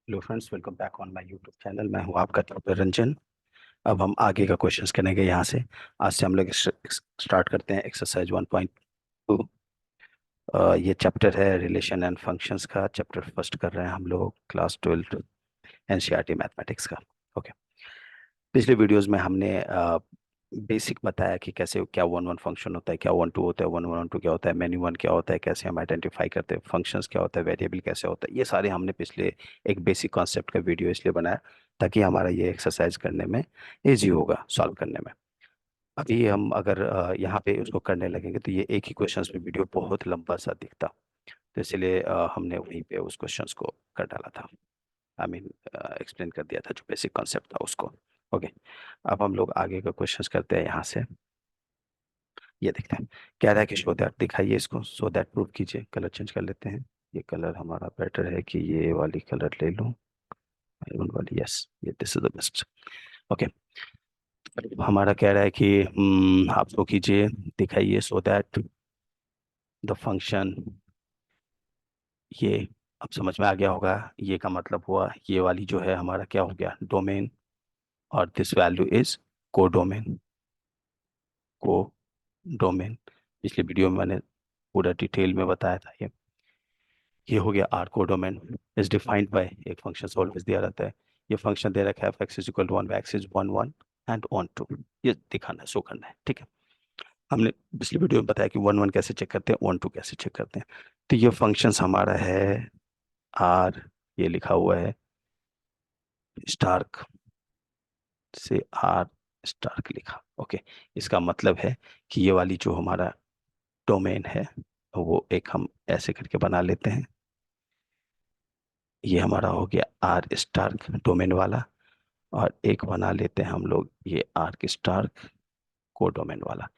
Hello friends, welcome back on my YouTube channel. मैं हूं आपका डॉक्टर रंजन। अब हम आगे का क्वेश्चंस करेंगे यहाँ से। आज से हम लोग स्टार्ट करते हैं एक्सरसाइज 1.2। ये चैप्टर है रिलेशन एंड फंक्शंस का। चैप्टर फर्स्ट कर रहे हैं हम लोग, क्लास 12 एनसीईआरटी मैथमेटिक्स का। ओके। पिछले वीडियोस में हमने बेसिक बताया कि कैसे क्या वन वन फंक्शन होता है, क्या वन टू होता है, वन वन टू क्या होता है, मेन्यू वन क्या होता है, कैसे हम आइडेंटिफाई करते हैं, फंक्शंस क्या होता है, वेरिएबल कैसे होता है। ये सारे हमने पिछले एक बेसिक कॉन्सेप्ट का वीडियो इसलिए बनाया ताकि हमारा ये एक्सरसाइज करने में इजी होगा, सॉल्व करने में। अभी हम अगर यहाँ पे उसको करने लगेंगे तो ये एक ही क्वेश्चन में वीडियो बहुत लंबा सा दिखता। तो इसलिए हमने वहीं पे उस क्वेश्चंस को कर डाला था। आई मीन एक्सप्लेन कर दिया था जो बेसिक कॉन्सेप्ट था उसको। ओके। अब हम लोग आगे का क्वेश्चंस करते हैं यहाँ से। ये देखते हैं। कह रहा है कि शो दैट, दिखाइए इसको, सो दैट प्रूव कीजिए। कलर चेंज कर लेते हैं। ये कलर हमारा बेटर है कि ये वाली कलर ले लूं, मैरून वाली। यस, ये this is the best. Okay. हमारा कह रहा है कि आप शो कीजिए, दिखाइए, सो दैट द फंक्शन, ये अब समझ में आ गया होगा। ये का मतलब हुआ ये वाली जो है हमारा क्या हो गया, डोमेन, और दिस वैल्यू इज को डोमेन। को डोमेन पिछले वीडियो में मैंने पूरा डिटेल में बताया था। ये हो गया R codomain. Is defined by, एक फंक्शन ऑलवेज दिया रहता है। ये फंक्शन दे रखा है f x is equal to one, x is one one and onto. ये दिखाना है, शो करना है, ठीक है। हमने पिछले वीडियो में बताया कि वन वन कैसे चेक करते हैं, वन टू कैसे चेक करते हैं। तो ये फंक्शन हमारा है आर, ये लिखा हुआ है स्टार्क से आर स्टार्क लिखा। ओके। इसका मतलब है कि ये वाली जो हमारा डोमेन है वो एक हम ऐसे करके बना लेते हैं। ये हमारा हो गया आर स्टार्क डोमेन वाला, और एक बना लेते हैं हम लोग ये आर्क स्टार्क को डोमेन वाला।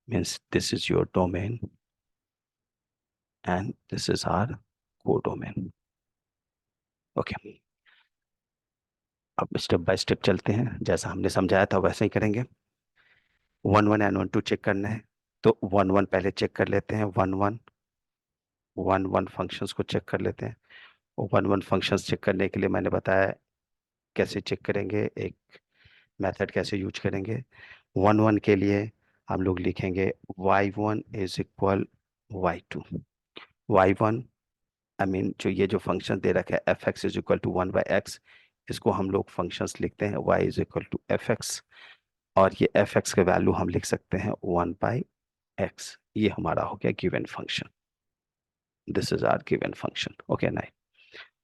Means this is your domain and this is R codomain. Okay. अब स्टेप बाय स्टेप चलते हैं, जैसा हमने समझाया था वैसे ही करेंगे। One one and one to check करना है, तो वन वन पहले चेक कर लेते हैं। One one, one one functions को चेक कर लेते हैं। वन वन फंक्शंस चेक करने के लिए मैंने बताया कैसे चेक करेंगे, एक मेथड कैसे यूज करेंगे। वन वन के लिए हम लोग लिखेंगे y one is equal y two. Y one, I mean जो ये जो फंक्शन दे रखा है f x is equal to one by x, इसको हम लोग फंक्शंस लिखते हैं y is equal to f x, और ये एफ एक्स का वैल्यू हम लिख सकते हैं वन बाई एक्स। ये हमारा हो गया given function. This is our given function. Okay ना।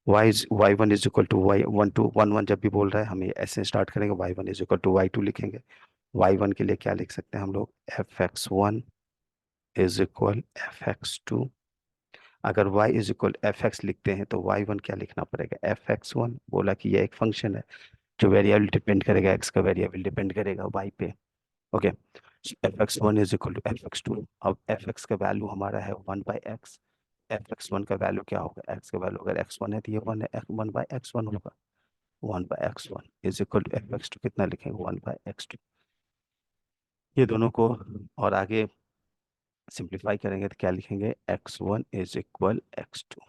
Y one is equal to y one to, one one जब भी बोल रहा है हम ये ऐसे स्टार्ट करेंगे, y one is equal to y two लिखेंगे। वाई वन के लिए क्या लिख सकते हैं हम लोग, f x one is equal f x two. अगर y is equal f x लिखते हैं तो वाई वन क्या लिखना पड़ेगा, एफ एक्स वन। बोला कि ये एक फंक्शन है जो वेरिएबल डिपेंड करेगा, x का वेरिएबल डिपेंड करेगा y पे। Okay. F x one is equal to f x two. अब एफ एक्स का वैल्यू हमारा है one by x. F x one का वैल्यू क्या होगा, एक्स का वैल्यू अगर एक्स वन है तो ये वन है, वन बाई एक्स वन होगा। One by x one is equal to f x two, कितना लिखेंगे, वन बाई एक्स टू। ये दोनों को और आगे सिंप्लीफाई करेंगे तो क्या लिखेंगे, x one is equal x two.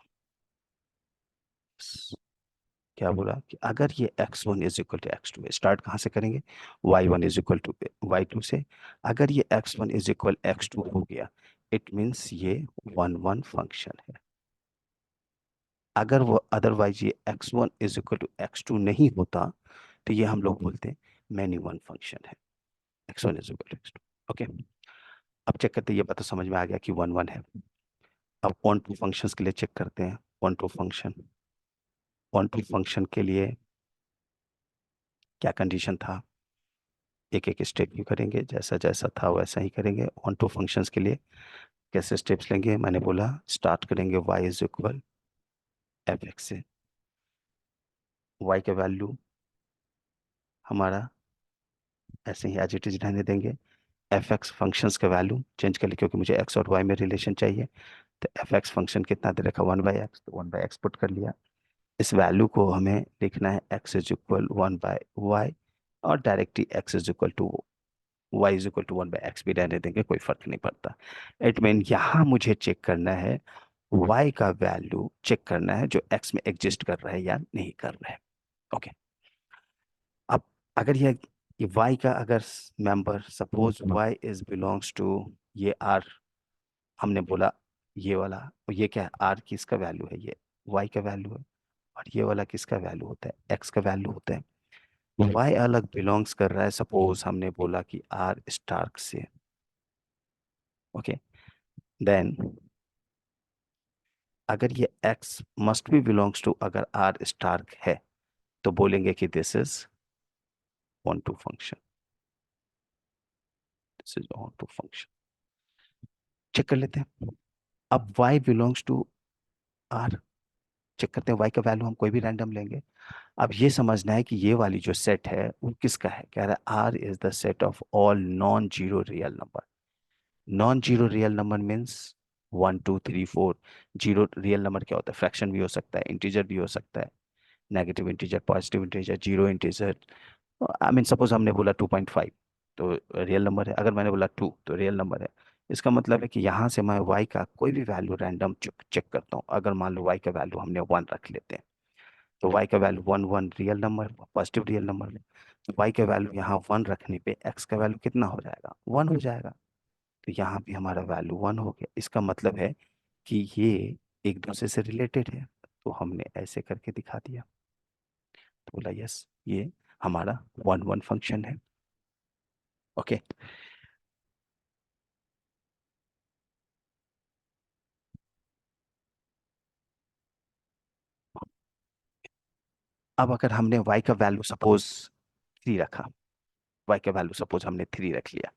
क्या बोला कि अगर ये x one is equal to x two है, स्टार्ट कहाँ से करेंगे, y one is equal to y two से। अगर ये x one is equal x two हो गया, इट मीन्स ये वन वन फंक्शन है। अगर वो अदरवाइज ये x one is equal to x two नहीं होता तो ये हम लोग बोलते हैं मैनी वन फंक्शन है। X one is equal to x two. Okay. अब चेक करते हैं, ये बात तो समझ में आ गया कि वन वन है। अब वन टू फंक्शंस के लिए चेक करते हैं। One two function, one two function के लिए क्या कंडीशन था, एक एक स्टेप ही करेंगे, जैसा जैसा था वैसा ही करेंगे। वन टू फंक्शंस के लिए कैसे स्टेप्स लेंगे, मैंने बोला स्टार्ट करेंगे y is equal f x से। y का वैल्यू हमारा ऐसे ही एज इट इज रहने देंगे। एफ एक्स फंक्शंस का वैल्यू चेंज कर ले, क्योंकि मुझे x और y में रिलेशन चाहिए। तो एफ एक्स फंक्शन कितना दे रखा, वन बाई एक्स, तो वन बाई एक्स पुट कर लिया। इस वैल्यू को हमें लिखना है x is equal one by y, और directly x is equal to y is equal to one by x भी रहने देंगे, कोई फर्क नहीं पड़ता। इट मीन यहाँ मुझे चेक करना है वाई का वैल्यू चेक करना है जो एक्स में एग्जिस्ट कर रहा है या नहीं कर रहा है। ओके। अब अगर ये वाई का अगर member suppose y is belongs to ये आर, हमने बोला ये वाला, ये क्या है आर किसका वैल्यू है, ये वाई का वैल्यू है, और ये वाला किसका वैल्यू होता है, एक्स का वैल्यू होता है। वाई अलग बिलोंग्स कर रहा है, सपोज हमने बोला कि आर स्टार्क से। ओके। देन अगर ये x must be belongs to अगर आर स्टार्क है, तो बोलेंगे कि this is onto function, this is onto function. Check कर लेते हैं। अब y बिलोंग्स टू r, चेक करते हैं y का वैल्यू हम कोई भी रैंडम लेंगे। अब ये समझना है कि ये वाली जो सेट है वो किसका है, कह रहा है r is the set of all non zero real number. Non zero real number means 1 2 3 4। Zero real number क्या होता है, फ्रैक्शन भी हो सकता है, इंटीजर भी हो सकता है, negative integer, positive integer, zero integer. I mean suppose हमने बोला 2.5 तो रियल नंबर है, अगर मैंने बोला 2 तो रियल नंबर है। इसका मतलब है कि यहाँ से मैं y का कोई भी वैल्यू रैंडम चेक करता हूँ। अगर मान लो y का वैल्यू हमने 1 रख लेते हैं, तो y का value 1 1 real number, positive real number में, तो y का वैल्यू यहाँ 1 रखने पे x का वैल्यू कितना हो जाएगा, 1 हो जाएगा। तो यहाँ भी हमारा वैल्यू 1 हो गया। इसका मतलब है कि ये एक दूसरे से रिलेटेड है, तो हमने ऐसे करके दिखा दिया। तो बोला यस, ये हमारा 1 1 फंक्शन है। ओके। अब अगर हमने y का वैल्यू सपोज 3 रखा, y का वैल्यू सपोज हमने 3 रख लिया,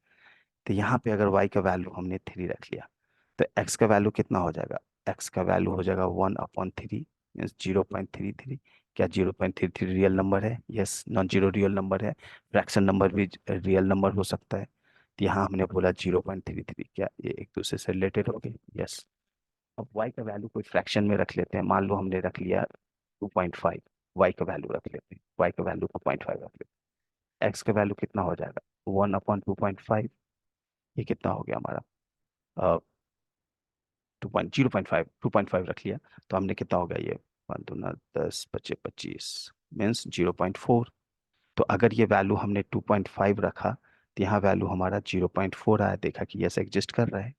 तो यहाँ पे अगर y का वैल्यू हमने 3 रख लिया, तो x का वैल्यू कितना हो जाएगा, x का वैल्यू हो जाएगा 1/3 मीन्स 0.33। क्या 0.33 रियल नंबर है, yes non zero real number है, फ्रैक्शन नंबर भी रियल नंबर हो सकता है। तो यहाँ हमने बोला 0.33, क्या ये एक दूसरे से रिलेटेड हो गए, यस। अब y का वैल्यू कोई फ्रैक्शन में रख लेते हैं, मान लो हमने रख लिया 2.5, y का वैल्यू रख लेते हैं, y का वैल्यू 2.5 रख लेते हैं, x का वैल्यू कितना हो जाएगा 1/2.5। ये कितना हो गया हमारा 2.0.5 रख लिया, तो हमने कितना हो गया ये 1 2 10 25 25 मीन्स 0.4। तो अगर ये वैल्यू हमने 2.5 रखा, तो यहाँ वैल्यू हमारा 0.4 आया, देखा कि यस एग्जिस्ट कर रहा है।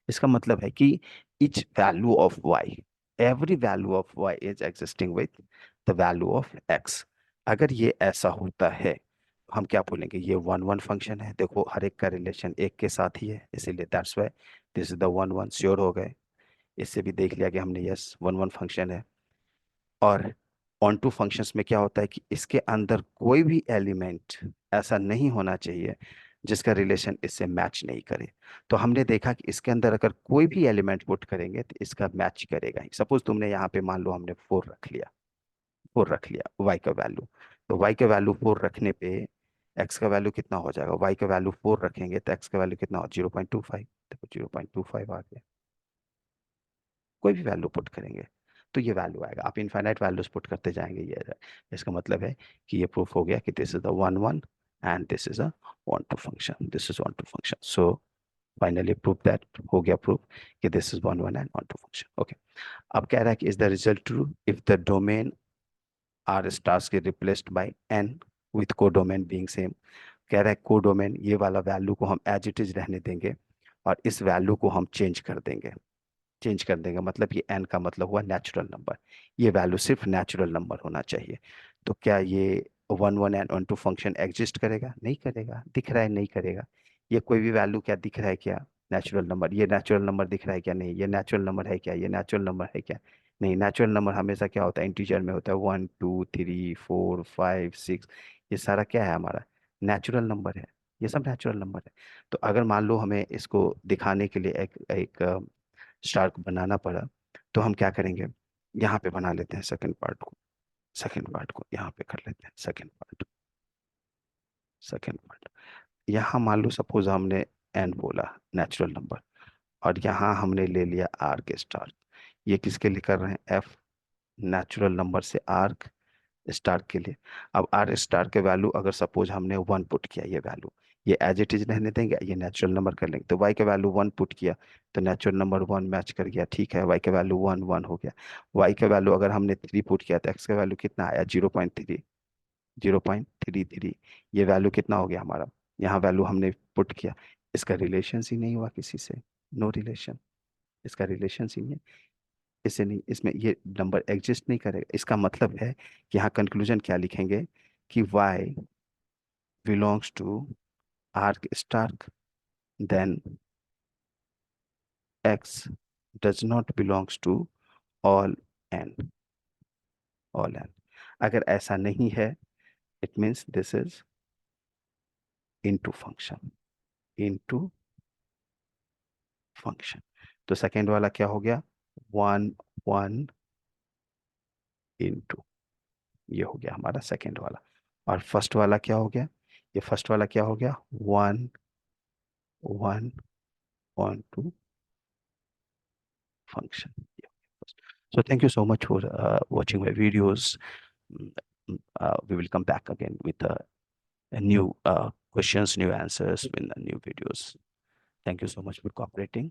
इसका मतलब है कि each value of y, every value of y is existing with the value of x। अगर ये ऐसा होता है तो हम क्या बोलेंगे, ये 1 1 फंक्शन है। देखो हर एक का रिलेशन एक के साथ ही है, इसीलिए that's why this is the 1 1 sure हो गए। इससे भी देख लिया कि हमने यस 1 1 फंक्शन है। और ऑन टू फंक्शंस में क्या होता है कि इसके अंदर कोई भी एलिमेंट ऐसा नहीं होना चाहिए जिसका रिलेशन इससे मैच नहीं करे। तो हमने देखा कि इसके अंदर अगर कोई भी एलिमेंट पुट करेंगे तो इसका मैच करेगा ही। सपोज तुमने यहाँ पे मान लो हमने 4 रख लिया, 4 रख लिया y का वैल्यू, तो y का वैल्यू 4 रखने पे x का वैल्यू कितना हो जाएगा, y का वैल्यू 4 रखेंगे तो x का वैल्यू कितना हो 0.25। देखो 0.25 आ गया। कोई भी वैल्यू पुट करेंगे तो ये वैल्यू आएगा, आप इनफाइनाइट वैल्यूज पुट करते जाएंगे ये आएगा। इसका मतलब है कि ये प्रूफ हो गया कि this is the 1 1 and this is a onto function, this is onto function. So finally proof that, हो गया प्रूफ कि this is 1 1 and onto function. Okay. अब कह रहा है कि is the result true if the domain R stars के replaced by N with codomain being same. कह रहा है को डोमेन ये वाला वैल्यू को हम एज इट इज रहने देंगे और इस वैल्यू को हम चेंज कर देंगे। चेंज कर देंगे मतलब ये एन का मतलब हुआ नेचुरल नंबर, ये वैल्यू सिर्फ नेचुरल नंबर होना चाहिए। तो क्या ये 1 1 एंड 1 2 फंक्शन एग्जिस्ट करेगा, नहीं करेगा, दिख रहा है नहीं करेगा। ये कोई भी वैल्यू क्या दिख रहा है क्या, नेचुरल नंबर, ये नेचुरल नंबर दिख रहा है क्या, नहीं, ये नेचुरल नंबर है क्या, ये नेचुरल नंबर है क्या, नहीं। नेचुरल नंबर हमेशा क्या होता है, इंटीजर में होता है, 1 2 3 4 5 6, ये सारा क्या है हमारा नेचुरल नंबर है, ये सब नेचुरल नंबर है। तो अगर मान लो हमें इसको दिखाने के लिए एक स्टार को बनाना पड़ा, तो हम क्या करेंगे, यहाँ पे बना लेते हैं सेकंड पार्ट को, सेकंड पार्ट को यहाँ पे कर लेते हैं सेकंड पार्ट, सेकंड पार्ट। यहाँ मान लो सपोज हमने एन बोला नेचुरल नंबर, और यहाँ हमने ले लिया आर के स्टार। ये किसके लिए कर रहे हैं, एफ नेचुरल नंबर से आर्क स्टार के लिए। अब आर स्टार के वैल्यू अगर सपोज हमने 1 पुट किया, ये वैल्यू, ये एज इट इज रहने देंगे, ये नेचुरल नंबर कर लेंगे। तो y का वैल्यू 1 पुट किया तो नेचुरल नंबर 1 मैच कर गया, ठीक है। y का वैल्यू 1 1 हो गया। y का वैल्यू अगर हमने 3 पुट किया तो x का वैल्यू कितना आया? 0.3, 0.33। ये वैल्यू कितना हो गया हमारा? यहाँ वैल्यू हमने पुट किया, इसका रिलेशन ही नहीं हुआ किसी से, नो रिलेशन, इसका रिलेशन ही नहीं है, इससे नहीं, इसमें ये नंबर एग्जिस्ट नहीं करेगा। इसका मतलब है कि यहाँ कंक्लूजन क्या लिखेंगे कि y belongs to arc stark, then x does not belongs to all n, all n। अगर ऐसा नहीं है, it means this is into function, into function. तो सेकेंड वाला क्या हो गया? 1 1 इनटू, ये हो गया हमारा सेकेंड वाला। और फर्स्ट वाला क्या हो गया? ये फर्स्ट वाला क्या हो गया? 1 1 onto function. Yeah. So thank you so much for watching my videos. Mm, we will come back again with a new questions, new answers in the new videos. Thank you so much for cooperating.